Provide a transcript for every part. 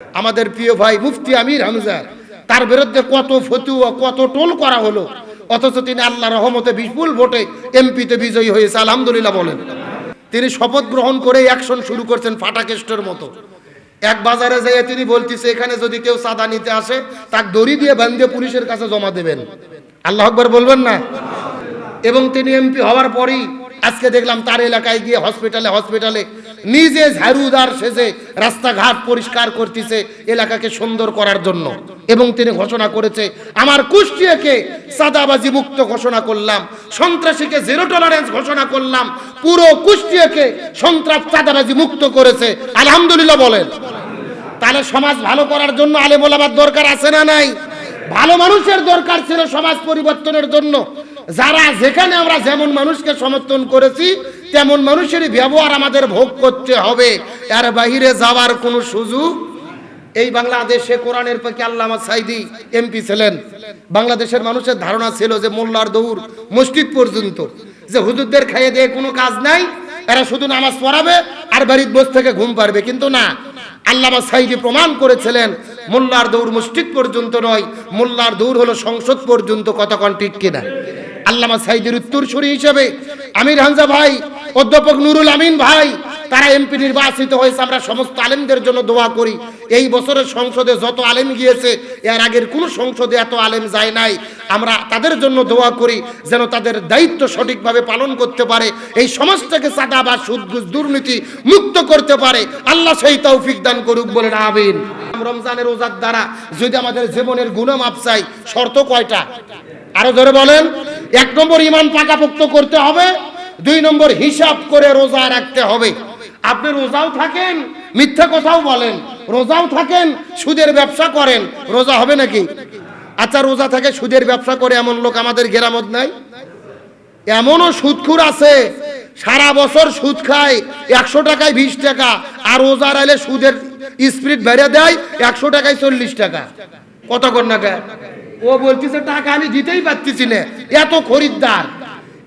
আমাদের প্রিয় ভাই মুফতি আমির হামজা, তার বিরুদ্ধে কত ফতুয়া কত টোল করা হলো, অথচ তিনি আল্লাহর রহমতে বিপুল ভোটে এমপিতে বিজয়ী হয়েছে, আলহামদুলিল্লাহ বলেন। তিনি শপথ গ্রহণ করে অ্যাকশন শুরু করছেন ফাটাকেস্টের মতো। এক বাজারে যেয়ে তিনি বলতেছে, এখানে যদি কেউ চাঁদা নিতে আসে তাকে দড়ি দিয়ে বাঁধে পুলিশের কাছে জমা দেবেন। আল্লাহু আকবার বলবেন না? এবং তিনি এমপি হওয়ার পরেই আজকে দেখলাম তার এলাকায় গিয়ে হসপিটালে নিজে ঝাড়ুদার সেজে রাস্তাঘাট পরিষ্কার করতেছে এলাকাকে সুন্দর করার জন্য। এবং তিনি ঘোষণা করেছে, আমার কুষ্টিয়াকে চাঁদাবাজি মুক্ত ঘোষণা করলাম, সন্ত্রাসীকে জিরো টলারেন্স ঘোষণা করলাম, পুরো কুষ্টিয়াকে সন্ত্রাস চাঁদাবাজি মুক্ত করেছে, আলহামদুলিল্লাহ বলেন। তাহলে সমাজ ভালো করার জন্য আলেম ওলামার দরকার আছে না নাই? ভালো মানুষের দরকার ছিল সমাজ পরিবর্তনের জন্য। যারা যেখানে আমরা যেমন মানুষকে সমর্থন করেছি তেমন মানুষেরই ব্যবহার আমাদের ভোগ করতে হবে, এর বাইরে যাওয়ার কোনো সুযোগ। এই বাংলাদেশে কোরআনের পক্ষে আল্লামা সাইদি এমপি ছিলেন। বাংলাদেশের মানুষের ধারণা ছিল যে মোল্লার দৌড় মসজিদ পর্যন্ত, যে হুজুরদের খাইয়ে দিয়ে কোনো কাজ নাই, এরা শুধু নামাজ পড়াবে আর বাড়ির বসে থেকে ঘুম পারবে। কিন্তু না, আল্লামা সাইদি প্রমাণ করেছিলেন মোল্লার দৌড় মসজিদ পর্যন্ত নয়, মোল্লার দৌড় হলো সংসদ পর্যন্ত। কতক্ষণ ঠিক কিনা? আল্লামা সাইদির উত্তরসূরি হিসেবে আমির হামজা ভাই, অধ্যাপক নুরুল আমিন ভাই, তারা এমপি নির্বাচিত হয়েছে। আমরা সমস্ত আলেমদের জন্য দোয়া করি। এই বছরের সংসদে যত আলেম গিয়েছে, এর আগের কোন সংসদে এত আলেম যায় নাই। আমরা তাদের জন্য দোয়া করি যেন তাদের দায়িত্ব সঠিকভাবে পালন করতে পারে, এই সমাজটাকে চাঁদাবাজ সুদ ঘুষ দুর্নীতি মুক্ত করতে পারে। আল্লাহ সেই তৌফিক দান করুক, বলেন আমিন। রমজানের রোজার দ্বারা যদি আমাদের জীবনের গুনাহ মাপ চাই, শর্ত কয়টা? আরো ধরে বলেন। 1 নম্বর ঈমান পাকাপোক্ত করতে হবে, 2 নম্বর হিসাব করে রোজা রাখতে হবে। আপনি রোজাও থাকেন, মিথ্যা কথাও বলেন, রোজাও থাকেন, সুদের ব্যবসা করেন, রোজা হবে নাকি? আচ্ছা, রোজা থেকে সুদের ব্যবসা করে এমন লোক আমাদের গ্রামত নাই? এমনও সুদখোর আছে, সারা বছর সুদ খায়, 100 টাকায় 20 টাকা, আর রোজা রাইলে সুদের স্পিরিট বেড়ে দেয়, 100 টাকায় 40 টাকা। কত কর না? ও বলতেছে টাকা আমি দিতেই পারতেছি না, এত খরিদ্দার।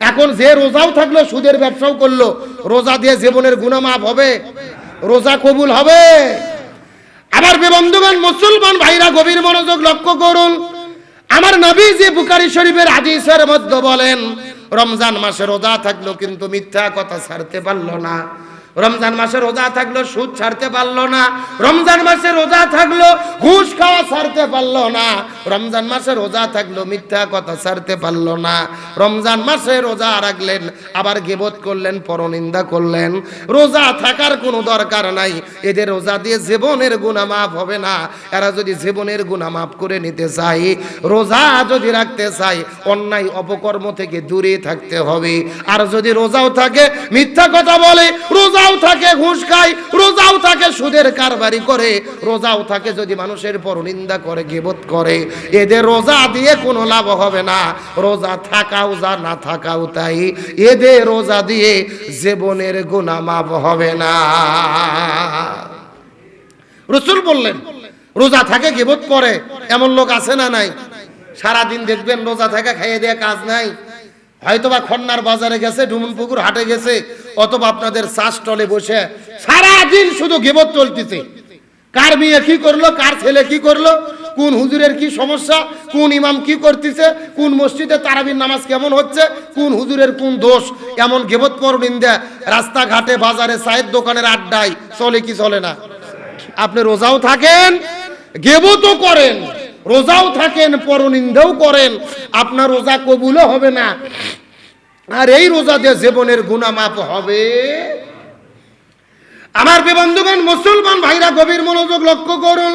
এখন যে রোজাও থাকলো সুদের ব্যবসাও করলো, রোজা দিয়ে জীবনের গুনাহ মাফ হবে? রোজা কবুল হবে? আমার বন্ধুগণ, মুসলমান ভাইরা গভীর মনোযোগ লক্ষ্য করুন। আমার নবী যে বুখারী শরীফের হাদিসের মধ্যে বলেন, রমজান মাসে রোজা থাকলো কিন্তু মিথ্যা কথা ছাড়তে পারলো না, রমজান মাসে রোজা থাকলো সুদ ছাড়তে পারলো না, রমজান মাসে রোজা থাকলো ঘুষ খাওয়া ছাড়তে পারলো না, রমজান মাসে রোজা থাকলো মিথ্যা কথা ছাড়তে পারলো না। রমজান মাসে রোজা রাখলেন, আবার গীবত করলেন, পরনিন্দা করলেন। রোজা থাকার কোনো দরকার নাই, এদের রোজা দিয়ে জীবনের গুনাহ মাফ হবে না। এরা যদি জীবনের গুনাহ মাফ করে নিতে চায়, রোজা যদি রাখতে চায়, অন্যায় অপকর্ম থেকে দূরে থাকতে হবে। আর যদি রোজাও থাকে মিথ্যা কথা বলে, রোজাও থাকে ঘুষ খায়, রোজাও থাকে সুদের কারবারি করে, রোজাও থাকে যদি মানুষের পরনিন্দা করে, গীবত করে, এদের রোজা দিয়ে কোনো লাভ হবে না। রোজা থাকাও যা, না থাকাও তাই, এদের রোজা দিয়ে জীবনের গুনাহ মাফ হবে না। রাসূল বললেন, রোজা থাকে গীবত করে এমন লোক আছে না নাই? সারাদিন দেখবেন রোজা থাকে, খাইয়ে দিয়ে কাজ নাই। হয়তোবা খন্নার বাজারে গেছে, ডুমুনপুকুর হাটে গেছে, অথবা আপনাদের চা স্টলে বসে সারাদিন শুধু গীবত চলতেছে। কার মেয়ে কি করলো, কার ছেলে কি করলো, কোন হুজুরের কি সমস্যা, কোন ইমাম কি করতেছে, কোন মসজিদে তারাবির নামাজ কেমন হচ্ছে, কোন হুজুরের কোন দোষ, এমন গীবত পরনিন্দা রাস্তাঘাটে, বাজারে, চায়ের দোকানের আড্ডায় চলে কি চলে না? আপনি রোজাও থাকেন, গীবতও করেন, রোজাও থাকেন, পরনিন্দাও করেন, আপনার রোজা কবুলও হবে না। আর এই রোজা দিয়ে জীবনের গুনাহ মাফ হবে? আমার বন্ধুগণ, মুসলমান ভাইরা গভীর মনোযোগ লক্ষ্য করুন।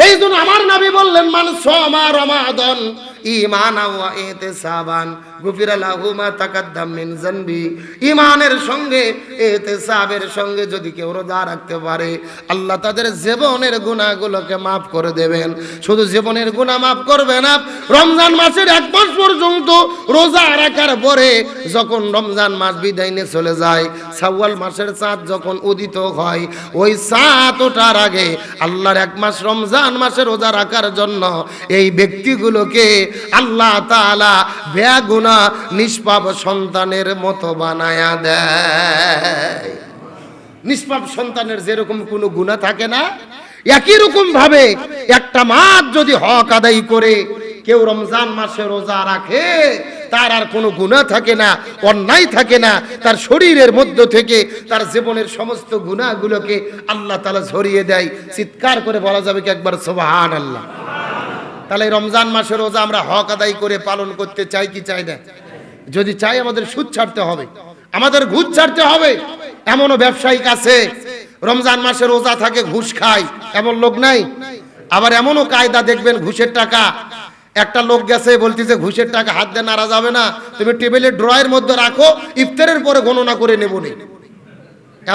এই জন্য আমার নবী বললেন, মান সামা রমাদান ঈমানান ওয়া ইহতিসাবান গুফিরা লাহু মা তাকাদ্দাম মিন যানবি। ঈমানের সঙ্গে ইহতিসাবের সঙ্গে যদি কেউ রোজা রাখতে পারে, আল্লাহ তাদের জীবনের গুনাহগুলোকে মাফ করে দেবেন। শুধু জীবনের গুনাহ মাফ করবে না, রমজান মাসের 1 মাস পর্যন্ত রোজা রাখার পরে যখন রমজান মাস বিদায় নিয়ে চলে যায়, শাওয়াল মাসের চাঁদ যখন উদিত হয়, ওই চাঁদ ওঠার আগে আল্লাহর 1 মাস রমজান মাসে রোজা রাখার জন্য এই ব্যক্তিগুলোকে আল্লাহ তাআলা বেগুনাহ নিষ্পাপ সন্তানের মতো বানায়া দেয়। নিষ্পাপ সন্তানের যেরকম কোনো গুনাহ থাকে না, একই রকম ভাবে একটা মাস যদি হক আদায় করে কেউ রমজান মাসে রোজা রাখে, তার আর কোনো গুনাহ থাকে না, অন্যায় থাকে না, তার শরীরের মধ্য থেকে তার জীবনের সমস্ত গুনাহগুলোকে আল্লাহ তাআলা ঝরিয়ে দেয়। চিৎকার করে বলা যাবে কি একবার সুবহানাল্লাহ। তাহলে রমজান মাসে রোজা আমরা হক আদায় করে পালন করতে চাই কি চাই না? যদি চাই আমাদের সুদ ছাড়তে হবে, আমাদের ঘুষ ছাড়তে হবে। এমনও ব্যবসায়িক আছে রমজান মাসে রোজা থাকে ঘুষ খায়, এমন লোক নাই? আবার এমনও কায়দা দেখবেন ঘুষের টাকা, একটা লোক গেছে বলতেছে ঘুষের টাকা হাত দিয়ে নাড়া যাবে না, তুমি টেবিলের ড্রয়ের মধ্যে রাখো, ইফতারের পরে গণনা করে নেব নি।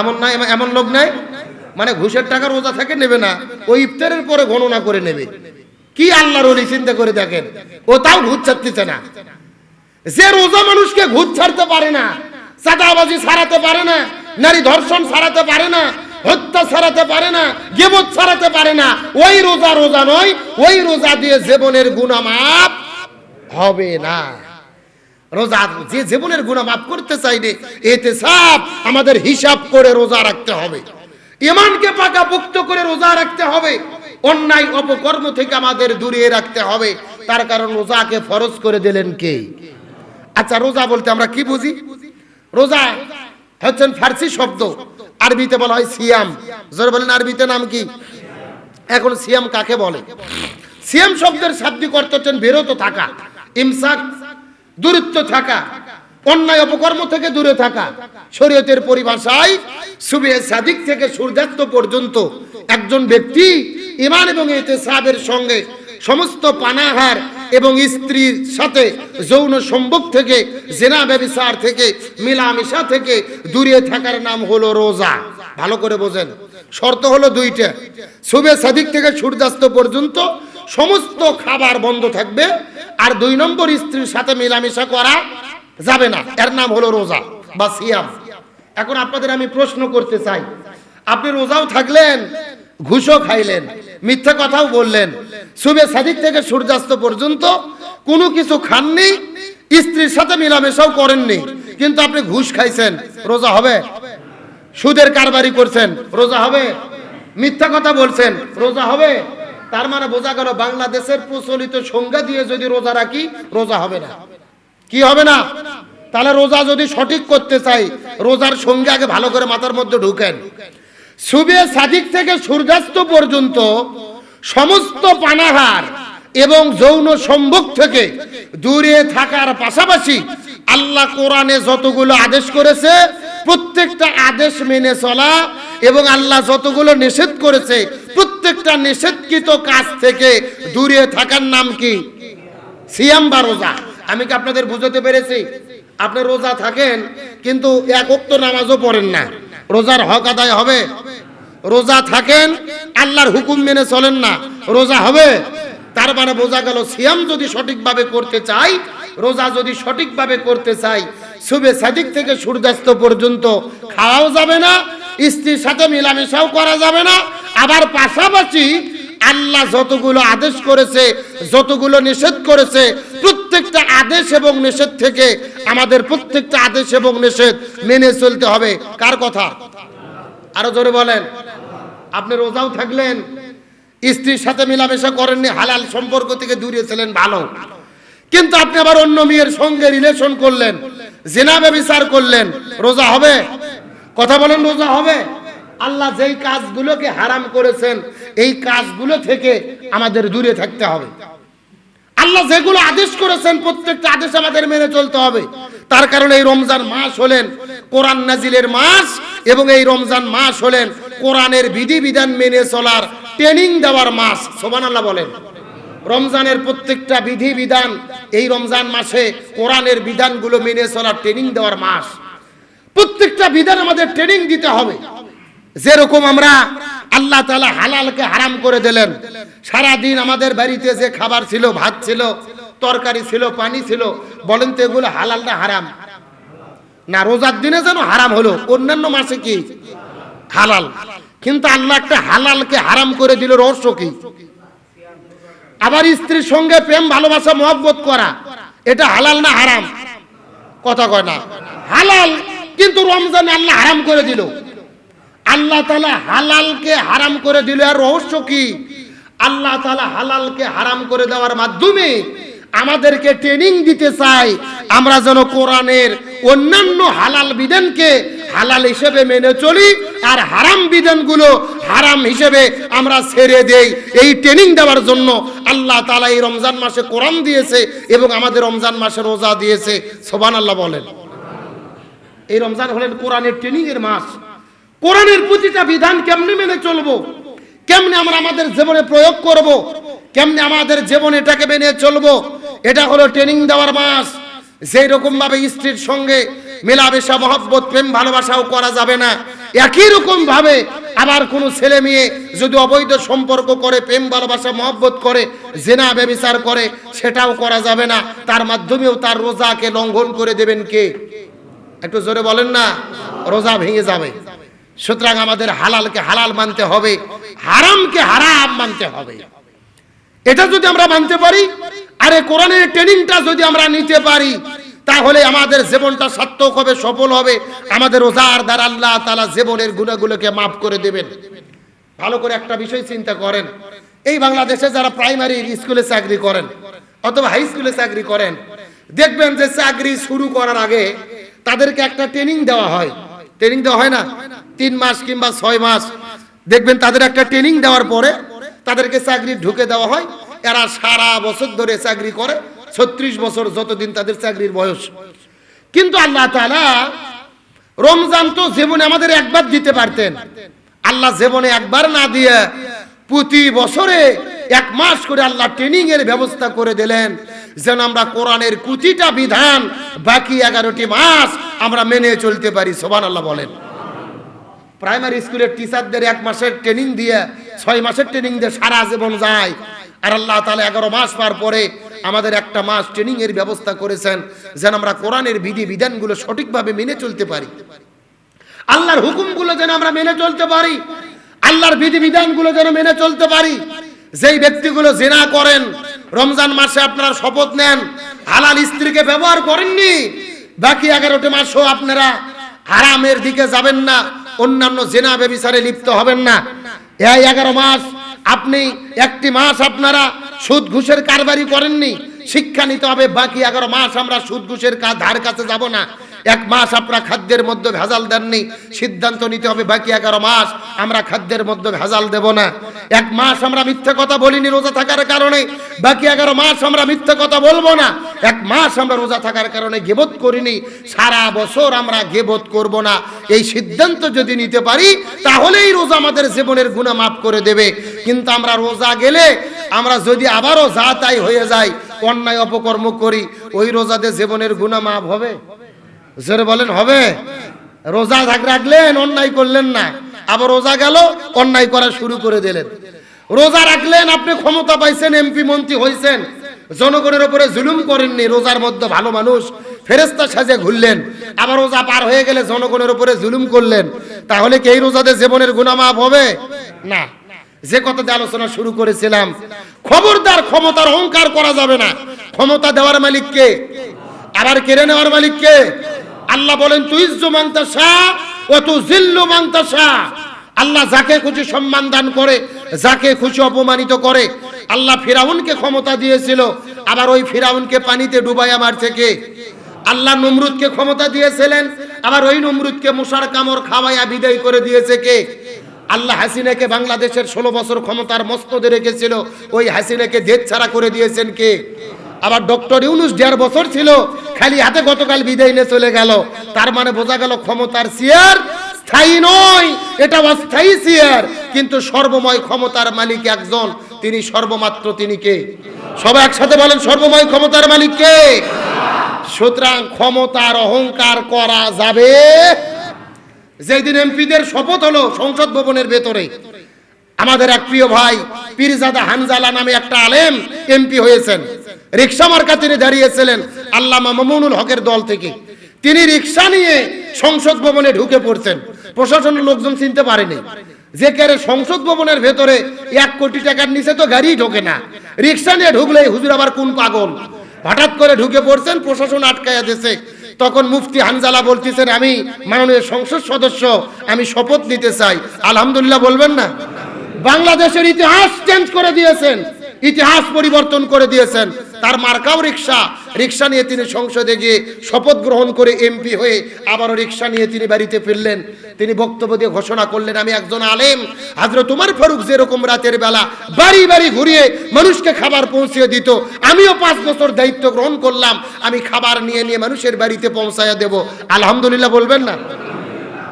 এমন নাই? এমন লোক নাই? মানে ঘুষের টাকা রোজা থাকে নেবে না, ওই ইফতারের পরে গণনা করে নেবে। কি আল্লাহর ওলি, চিন্তা করে দেখেন, ও তাও ঘুষ ছাড়তেছে না। যে রোজা মানুষকে ঘুষ ছাড়তে পারে না, চাঁদাবাজি ছাড়াতে পারে না, নারী ধর্ষণ ছাড়াতে পারে না, হত্যা ছাড়াতে পারে না, গীবত ছাড়াতে পারে না, ওই রোজা রোজা নয়, ওই রোজা দিয়ে জীবনের গুনাহ মাফ হবে না। রোজা যে জীবনের গুনাহ মাফ করতে চাইলে ইহতিসাব, আমাদের হিসাব করে রোজা রাখতে হবে, ঈমানকে পাকাপোক্ত করে রোজা রাখতে হবে, অন্যায় অপকর্ম থেকে আমাদের দূরে রাখতে হবে। তার কারণ রোজাকে ফরজ করে দিলেন কে? আচ্ছা, রোজা বলতে আমরা কি বুঝি? রোজা হচ্ছেন ফার্সি শব্দ, আরবিতে বলা হয় সিয়াম। জোরে বলেন, আরবিতে নাম কি? এখন সিয়াম কাকে বলে? সিয়াম শব্দের শাব্দিক অর্থ হচ্ছেন বিরত থাকা, ইমসাক, দূরত্ব থাকা, অন্যায় অপকর্ম থেকে দূরে থাকা। শরীয়তের পরিভাষায় সুবহে সাদিক থেকে সূর্যাস্ত পর্যন্ত একজন ব্যক্তি ঈমান এবং ইহতিসাবের সঙ্গে সমস্ত পানাহার এবং স্ত্রীর সাথে যৌন সম্ভোগ থেকে, জিনা ব্যভিচার থেকে, মিলামিশা থেকে দূরে থাকার নাম হলো রোজা। ভালো করে বোঝেন, শর্ত হলো দুইটা। সুবহে সাদিক থেকে সূর্যাস্ত পর্যন্ত সমস্ত খাবার বন্ধ থাকবে, আর 2 নম্বর স্ত্রীর সাথে মিলামিশা করা যাবে না, এর নাম হলো রোজা বা সিয়াম। এখন আপনাদের আমি প্রশ্ন করতে চাই, আপনি রোজাও থাকলেন, ঘুষও খাইলেন, মিথ্যা কথাও বললেন, সুবহে সাদিক থেকে সূর্যাস্ত পর্যন্ত কোনো কিছু খাননি, স্ত্রীর সাথে মিলামেশাও করেননি, কিন্তু আপনি ঘুষ খাইছেন, রোজা হবে? সুদের কারবারি করছেন, রোজা হবে? মিথ্যা কথা বলছেন, রোজা হবে? তার মানে বোঝা গেল বাংলাদেশের প্রচলিত সংজ্ঞা দিয়ে যদি রোজা রাখি, রোজা হবে না। কি হবে না? তাহলে রোজা যদি সঠিক করতে চাই, রোজার সংজ্ঞা আগে ভালো করে মাথার মধ্যে ঢুকেন। সুবহে সাদিক থেকে সূর্যাস্ত পর্যন্ত সমস্ত পানাহার এবং যৌন সম্ভোগ থেকে দূরে থাকার পাশাপাশি আল্লাহ কোরআনে যতগুলো আদেশ করেছে প্রত্যেকটা আদেশ মেনে চলা, এবং আল্লাহ যতগুলো নিষেধ করেছে প্রত্যেকটা নিষেধকৃত কাজ থেকে দূরে থাকার নাম কি? সিয়াম বা রোজা। আমি কি আপনাদের বুঝাতে পেরেছি? আপনি রোজা থাকেন কিন্তু এক ওয়াক্ত নামাজও পড়েন না, রোজার হক আদায় হবে? রোজা থাকেন, আল্লাহর হুকুম মেনে চলেন না, রোজা হবে? তার মানে বোঝা গেল সিয়াম যদি সঠিকভাবে করতে চাই, রোজা যদি সঠিকভাবে করতে চাই, সুবহে সাদিক থেকে সূর্যাস্ত পর্যন্ত খাওয়াও যাবে না, স্ত্রীর সাথে মিলামেশাও করা যাবে না, আবার পাশাপাশি আল্লাহ যতগুলো আদেশ করেছে, যতগুলো নিষেধ করেছে, প্রত্যেকটা আদেশ এবং নিষেধ থেকে আমাদের প্রত্যেকটা আদেশ এবং নিষেধ মেনে চলতে হবে। কার কথা? আরো জোরে বলেন। আপনি রোজাও থাকলেন, স্ত্রীর সাথে মিলামেশা করেননি, হালাল সম্পর্ক থেকে দূরে ছিলেন, ভালো, কিন্তু আপনি আবার অন্য মেয়ের সঙ্গে রিলেশন করলেন, জিনা ব্যভিচার করলেন, রোজা হবে? কথা বলেন, রোজা হবে? আল্লাহ যেই কাজগুলোকে হারাম করেছেন এই কাজগুলো থেকে আমাদের দূরে থাকতে হবে। আল্লাহ যেগুলো আদেশ করেছেন প্রত্যেকটা আদেশ আমাদের মেনে চলতে হবে। তার কারণে এই রমজান মাস হলেন কোরআন নাজিলের মাস, এবং এই রমজান মাস হলেন কোরআনের বিধিবিধান মেনে চলার ট্রেনিং দেওয়ার মাস। সুবহানাল্লাহ বলেন। রমজানের প্রত্যেকটা বিধিবিধান এই রমজান মাসে কোরআনের বিধানগুলো মেনে চলার ট্রেনিং দেওয়ার মাস। প্রত্যেকটা বিধান আমাদের ট্রেনিং দিতে হবে। যেরকম আমরা আল্লাহ তাআলা হালালকে হারাম করে দিলেন, সারাদিন আমাদের বাড়িতে যে খাবার ছিল, ভাত ছিল, তরকারি ছিল, পানি ছিল, বলেন তো এগুলো হালাল না হারাম? না, রোজার দিনে যেন হারাম হলো, অন্যান্য মাসে কি হালাল, কিন্তু আল্লাহ একটা হালালকে হারাম করে দিল, রহস্য কি? আবার স্ত্রীর সঙ্গে প্রেম ভালোবাসা মহব্বত করা, এটা হালাল না হারাম? কথা কয় না। হালাল, কিন্তু রমজানে আল্লাহ হারাম করে দিল। আল্লাহ তাআলা হালালকে হারাম করে দিল। আর রহস্য কি? আল্লাহ তাআলা হালালকে হারাম করে দেওয়ার মাধ্যমে আমাদেরকে ট্রেনিং দিতে চাই আমরা যেন কোরআনের অন্যান্য হালাল বিধানকে হালাল হিসেবে মেনে চলি, আর হারাম বিধানগুলো হারাম হিসেবে আমরা ছেড়ে দেই। এই ট্রেনিং দেওয়ার জন্য আল্লাহ তাআলা এই রমজান মাসে কোরআন দিয়েছে এবং আমাদের রমজান মাসে রোজা দিয়েছে। সুবহানাল্লাহ বলেন। এই রমজান হলেন কোরআনের ট্রেনিং এর মাস। কোরআনের প্রতিটা বিধান কেমনে মেনে চলবো, কেমনে আমরা আমাদের জীবনে প্রয়োগ করব, কেমনে আমাদের জীবনে এটাকে মেনে চলবো, এটা হলো ট্রেনিং দেওয়ার মাস। যেই রকম ভাবে স্ত্রীর সঙ্গে মেলামেশা, মহব্বত, প্রেম ভালোবাসাও করা যাবে না, একই রকম ভাবে আবার কোনো ছেলে মেয়ে যদি অবৈধ সম্পর্ক করে, প্রেম ভালোবাসা মহব্বত করে, জিনা ব্যভিচার করে, সেটাও করা যাবে না। তার মাধ্যমেও তার রোজাকে লঙ্ঘন করে দেবেন কে? একটু জোরে বলেন না, রোজা ভেঙে যাবে। সুতরাং আমাদের হালালকে হালাল মানতে হবে, হারামকে হারাম মানতে হবে। এটা যদি আমরা মানতে পারি, আরে কোরআনের ট্রেনিংটা যদি আমরা নিতে পারি, তাহলে আমাদের জীবনটা সার্থক হবে, সফল হবে। আমাদের রোজার দ্বারা আল্লাহ তাআলা জীবনের গুনাহগুলোকে মাফ করে দেবেন। ভালো করে একটা বিষয় চিন্তা করেন, এই বাংলাদেশে যারা প্রাইমারি স্কুলে চাকরি করেন অথবা হাই স্কুলে চাকরি করেন, দেখবেন যে চাকরি শুরু করার আগে তাদেরকে একটা ট্রেনিং দেওয়া হয়। ট্রেনিং দেওয়া হয় না? 3 মাস কিংবা 6 মাস দেখবেন তাদের একটা ট্রেনিং দেওয়ার পরে তাদেরকে চাকরি ঢুকে দেওয়া হয়। এরা সারা বছর ধরে চাকরি করে, 36 বছর যতদিন তাদের চাকরির বয়স। কিন্তু আল্লাহ তাআলা রমজান তো জীবনে আমাদের একবার দিতে পারতেন। আল্লাহ জীবনে একবার না দিয়ে প্রতি বছরে 1 মাস করে আল্লাহ ট্রেনিং এর ব্যবস্থা করে দিলেন, যেন আমরা কোরআনের প্রতিটা বিধান বাকি 11টি মাস আমরা মেনে চলতে পারি। সুবহানাল্লাহ বলেন। প্রাইমারি স্কুলের টিচারদের 1 মাসের ট্রেনিং দিয়ে, 6 মাসের ট্রেনিং দিয়ে সারা জীবন যায়। আর আল্লাহ তাআলা 11 মাস পার পরে আমাদের 1টা মাস ট্রেনিং এর ব্যবস্থা করেছেন, যেন আমরা কোরআনের বিধি বিধানগুলো সঠিকভাবে মেনে চলতে পারি, আল্লাহর হুকুমগুলো যেন আমরা মেনে চলতে পারি, আল্লাহর বিধি বিধানগুলো যেন মেনে চলতে পারি। যেই ব্যক্তিগুলো জিনা করেন, রমজান মাসে আপনারা শপথ নেন হালাল স্ত্রীকে ব্যবহার করেননি, বাকি 11টি মাসও আপনারা হারামের দিকে যাবেন না, অন্যান্য জিনা ব্যভিচারে লিপ্ত হবেন না। এই 11 মাস আপনি 1টি মাস আপনারা সুদ ঘুষের কারবারি করেননি, শিক্ষা নিতে হবে। বাকি 11 মাস আমরা সুদ ঘুষের ধার কাছে যাব না। 1 মাস আপনারা খাদ্যের মধ্যে ভেজাল দেননি, সিদ্ধান্ত নিতে হবে বাকি 11 মাস আমরা খাদ্যের মধ্যে ভেজাল দেব না। 1 মাস আমরা মিথ্যা কথা বলিনি রোজা থাকার কারণে, বাকি 11 মাস আমরা মিথ্যা কথা বলবো না। 1 মাস আমরা রোজা থাকার কারণে গীবত করিনি, সারা বছর আমরা গীবত করব না। এই সিদ্ধান্ত যদি নিতে পারি, তাহলেই রোজা আমাদের জীবনের গুনাহ মাফ করে দেবে। কিন্তু আমরা রোজা গেলে আমরা যদি আবারও যা তাই হয়ে যায়, অন্যায় অপকর্ম করি, ওই রোজাতে জীবনের গুনাহ মাফ হবে? জোরে বলেন, হবে? রোজা রাখলেন, অন্যায় করলেন না, আবার রোজা গেল অন্যায় করা শুরু করে দিলেন। রোজা রাখলেন, আপনি ক্ষমতা পাইছেন, এমপি মন্ত্রী হয়েছেন, জনগণের উপরে জুলুম করেননি, রোজার মধ্যে ভালো মানুষ ফেরেশতা সাজে ঘুরলেন, আবার রোজা পার হয়ে গেলে জনগণের উপরে জুলুম করলেন, তাহলে কি এই রোজাতে জীবনের গুনাহ মাফ হবে? না। যে কথাতে আলোচনা শুরু করেছিলাম, খবরদার ক্ষমতার অহংকার করা যাবে না। ক্ষমতা দেওয়ার মালিক কে? আবার কেড়ে নেওয়ার মালিক কে? আল্লাহ বলেন, তুইজ্জু মান তাশা ওয়া তুযিল্লু মান তাশা। আল্লাহ যাকে খুশি সম্মান দান করে, যাকে খুশি অপমানিত করে। আল্লাহ ফিরাউনকে ক্ষমতা দিয়েছিল, আবার ওই ফিরাউনকে পানিতে ডুবাইয়া মারছে কে? আল্লাহ নমরুদকে ক্ষমতা দিয়েছিলেন, আবার ওই নমরুদকে মশার কামড় খাওয়াইয়া বিদায় করে দিয়েছে কে? আল্লাহ হাসিনাকে বাংলাদেশের 16 বছর ক্ষমতার মস্তদে রেখেছিল, ওই হাসিনাকে দেশ ছাড়া করে দিয়েছেন কে? আবার ডক্টর ইউনূস 1.5 বছর ছিল, খালি হাতে গতকাল বিদায় নিয়ে চলে গেল। তার মানে বোঝা গেল ক্ষমতার চেয়ার স্থায়ী নয়, এটা অস্থায়ী চেয়ার। কিন্তু সর্বময় ক্ষমতার মালিক একজন, তিনি সর্বমাত্র, তিনি কে? সবাই একসাথে বলেন, সর্বময় ক্ষমতার মালিক কে? সুতরাং ক্ষমতার অহংকার করা যাবে। যেদিন এমপিদের শপথ হলো সংসদ ভবনের ভেতরে, আমাদের এক প্রিয় ভাই পীরজাদা হানজালা নামে একটা আলেম এমপি হয়েছেন। রিকশা মার্কা তিনি দাঁড়িয়েছিলেন আল্লামা মামুনুল হকের দল থেকে। তিনি রিকশা নিয়ে সংসদ ভবনে ঢুকে পড়ছেন, প্রশাসনের লোকজন চিনতে পারেনি। যে কারে সংসদ ভবনের ভেতরে 1 কোটি টাকার নিচে তো গাড়ি ঢোকে না, রিকশা নিয়ে ঢুকলে হুজুর আবার কোন পাগল, হঠাৎ করে ঢুকে পড়ছেন, প্রশাসন আটকায়া দিয়েছে। তখন মুফতি হানজালা বলতেছেন, আমি মাননীয় সংসদ সদস্য, আমি শপথ নিতে চাই। আলহামদুলিল্লাহ বলবেন না? বাংলাদেশের ইতিহাস চেঞ্জ করে দিয়েছেন, ইতিহাস পরিবর্তন করে দিয়েছেন। তার মার্কাও রিক্সা, রিক্সা নিয়ে তিনি সংসদে গিয়ে শপথ গ্রহণ করে এমপি হয়ে আবারও রিক্সা নিয়ে তিনি বাড়িতে ফিরলেন। তিনি বক্তব্য দিয়ে ঘোষণা করলেন, আমি একজন আলেম। হযরত ওমর ফারুক যেরকম রাতের বেলা বাড়ি বাড়ি ঘুরিয়ে মানুষকে খাবার পৌঁছে দিত, আমিও 5 বছর দায়িত্ব গ্রহণ করলাম, আমি খাবার নিয়ে নিয়ে মানুষের বাড়িতে পৌঁছায়া দেব। আলহামদুলিল্লাহ বলবেন না?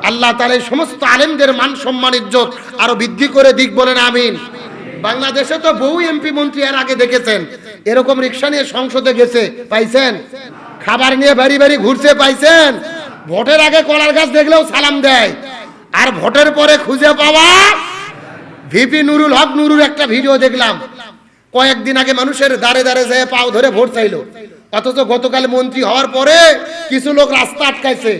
আল্লাহ তাআলা এই সমস্ত আলেমদের মান সম্মান ইজ্জত আরো বৃদ্ধি করে দিক, বলেন আমিন। বাংলাদেশে তো বহু এমপি মন্ত্রী এর আগে দেখেছেন এরকম রিক্সা নিয়ে সংসদে গেছে, পাইছেন? খাবার নিয়ে বাড়ি বাড়ি ঘুরছে, পাইছেন? ভোটের আগে কলার গাছ দেখলেও সালাম দেয়, আর ভোটের পরে খুঁজে পাওয়া। ভিপি নুরুল হক নুরুর একটা ভিডিও দেখলাম, কয়েকদিন আগে মানুষের দাঁড়ে দাঁড়ে যেয়ে পাও ধরে ভোট চাইলো, অথচ গতকাল মন্ত্রী হওয়ার পরে কিছু লোক রাস্তা আটকাইছে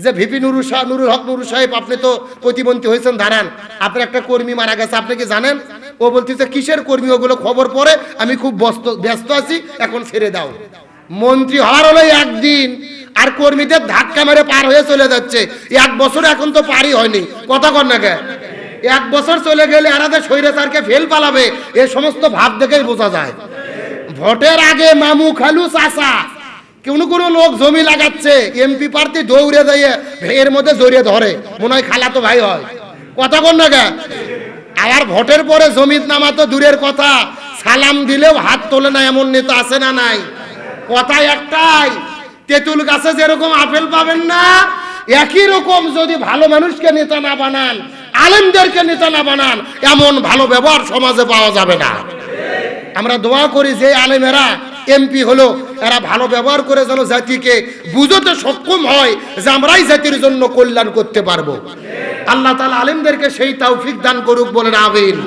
যে ভিপি নুরুল হক নুরু সাহেব, আপনি তো প্রতিমন্ত্রী হয়েছেন, দাঁড়ান, আপনার একটা কর্মী মারা গেছে, আপনি কি জানেন? ও বলতেছে, কিসের কর্মী? ওগুলো খবর পরে, আমি খুব ব্যস্ত আছি, এখন ছেড়ে দাও। মন্ত্রী হওয়ার হলো একদিন, আর কর্মীদের ধাক্কা মেরে পার হয়ে চলে যাচ্ছে 1 বছর, এখন তো পারই হয়নি। কথা কর না কে? 1 বছর চলে গেলে আলাদা স্বৈরাচারকে ফেল পালাবে, এ সমস্ত ভাব দেখেই বোঝা যায়। ভোটের আগে মামু খালু চাচা, কোন লোক জমি লাগাচ্ছে, এমপি প্রার্থী দৌড়ে যাইয়ে এর মধ্যে জড়িয়ে ধরে, মনে হয় খালাতো ভাই হয়। কথা কর না কে? আর ভোটের পরে জমির নামা তো দূরের কথা, সালাম দিলেও হাত তোলে না, এমন নেতা আছে না নাই? কথা একটাই, তেঁতুল গাছে যেরকম আপেল পাবেন না, একই রকম যদি ভালো মানুষকে নেতা না বানান, আলেমদেরকে নেতা না বানান, এমন ভালো ব্যবহার সমাজে পাওয়া যাবে না। আমরা দোয়া করি যে আলেমেরা এমপি হলো, এরা ভালো ব্যবহার করে যেন জাতিকে বুঝতে সক্ষম হয় যে আমরাই জাতির জন্য কল্যাণ করতে পারবো। আল্লাহ তাআলা আলেমদেরকে সেই তৌফিক দান করুক, বলেন আমিন।